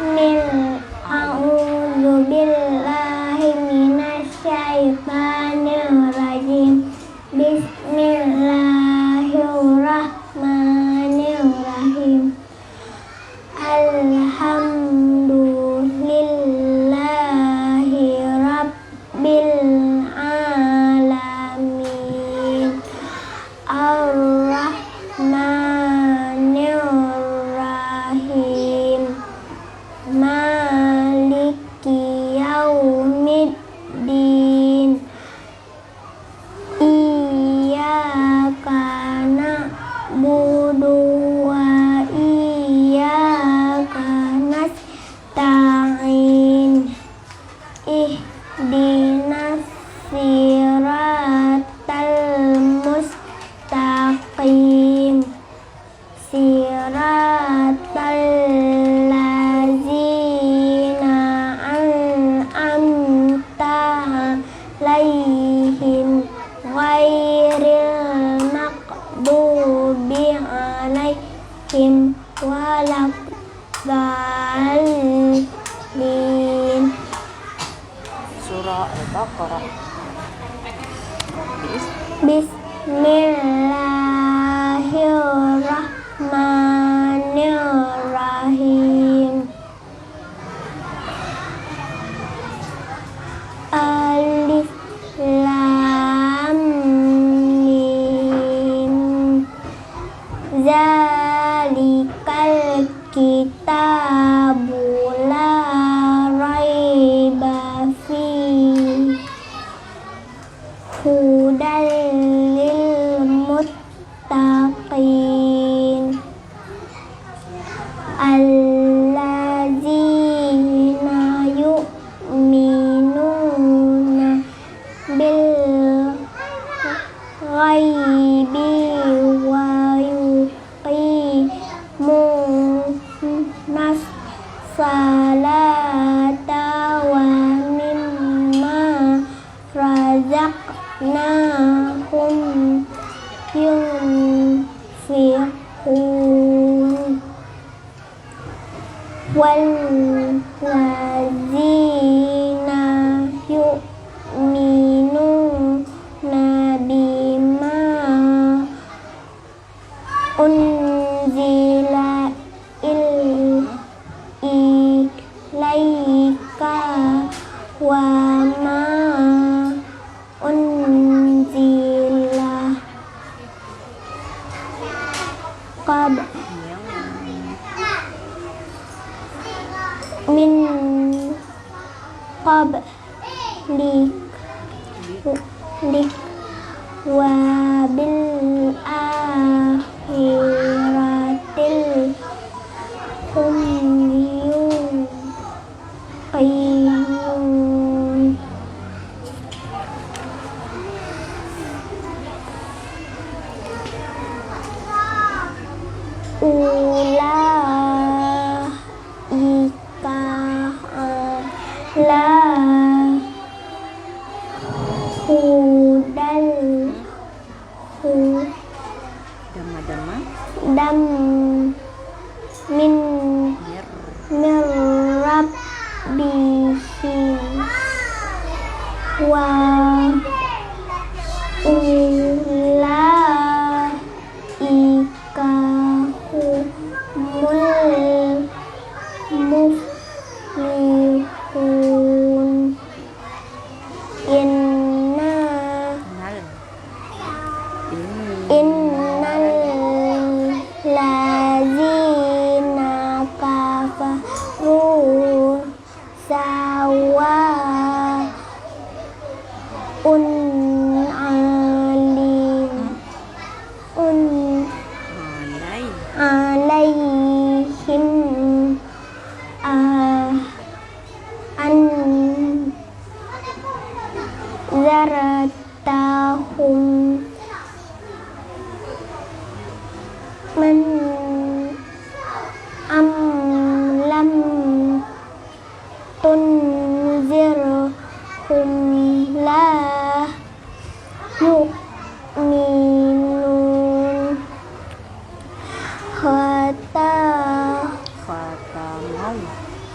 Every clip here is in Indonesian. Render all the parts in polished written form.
A'udzu billahi minasyaitonir rajim. Bismillahirrahmanirrahim. Alhamdulillahi rabbil alamin. Ar-Rahmanir-Rahim. Maliki yaumiddin. Iyyaka na'budu wa iyyaka nasta'in. Ihdinas siratal mustaqim. Siratal ladzina an'amta 'alaihim ghairil maghdubi 'alaihim waladdallin. Surah Al-Baqarah. Bismillahirrahmanirrahim. Alif Lam Mim. Zalikal kitabu la raiba fihi hudal lil muttaqin. Allazina yu'minuna bil ghaibi wa yuqimunas salata wa mimma razaqnahum yunfiqun. Wallazina yu'minuna bima unzila ilaika wa ma unzila min qablik wa bil akhiratil hum yuqinun. Ulaika ala hudal dam min rabbihim wa ulaika humul muflihun. Innal ladzina kafaru sawa'un alaihim anzartahum man am lam tun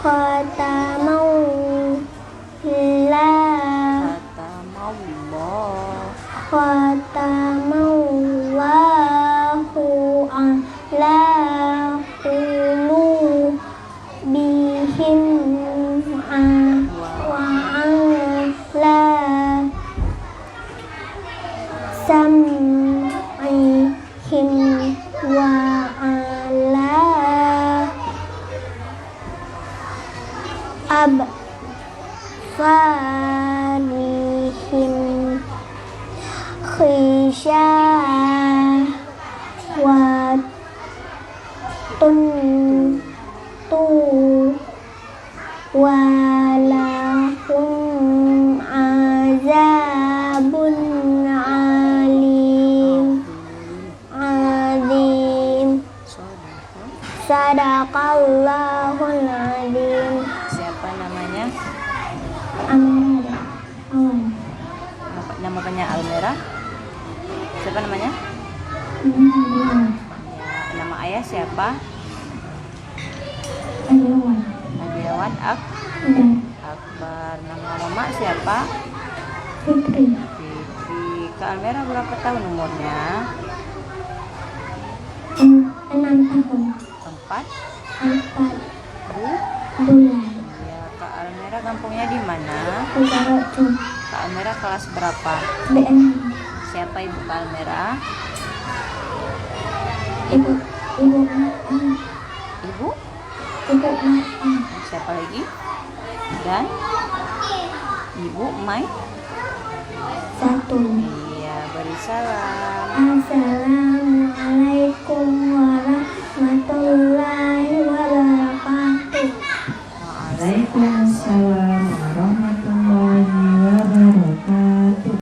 khatamallah Khatamallah. khatamallahu ala qulubihim wa ala sam'ihim wa ala absarihim ghisyawatun walahum azabun azim. Sadaqallahul azim. Siapa namanya? Amin. Awan. Nama panjang Almera. Siapa namanya? Ya, nama ayah siapa? Awan. Nabiawan Akbar. Nama mama siapa? Fitri. Vivi. Kak Almera berapa tahun umurnya? 6 tahun. 4 bulan. Ya, Kak Almera kampungnya di mana? Bukarajo. Kak Almera kelas berapa? BN. Siapa ibu Kak Almera? Ibu. Ibu? Ibu. Siapa lagi? Dan Ibu Mai? 1. Iya, beri salam. Assalamualaikum warahmatullahi wabarakatuh. Waalaikumsalam.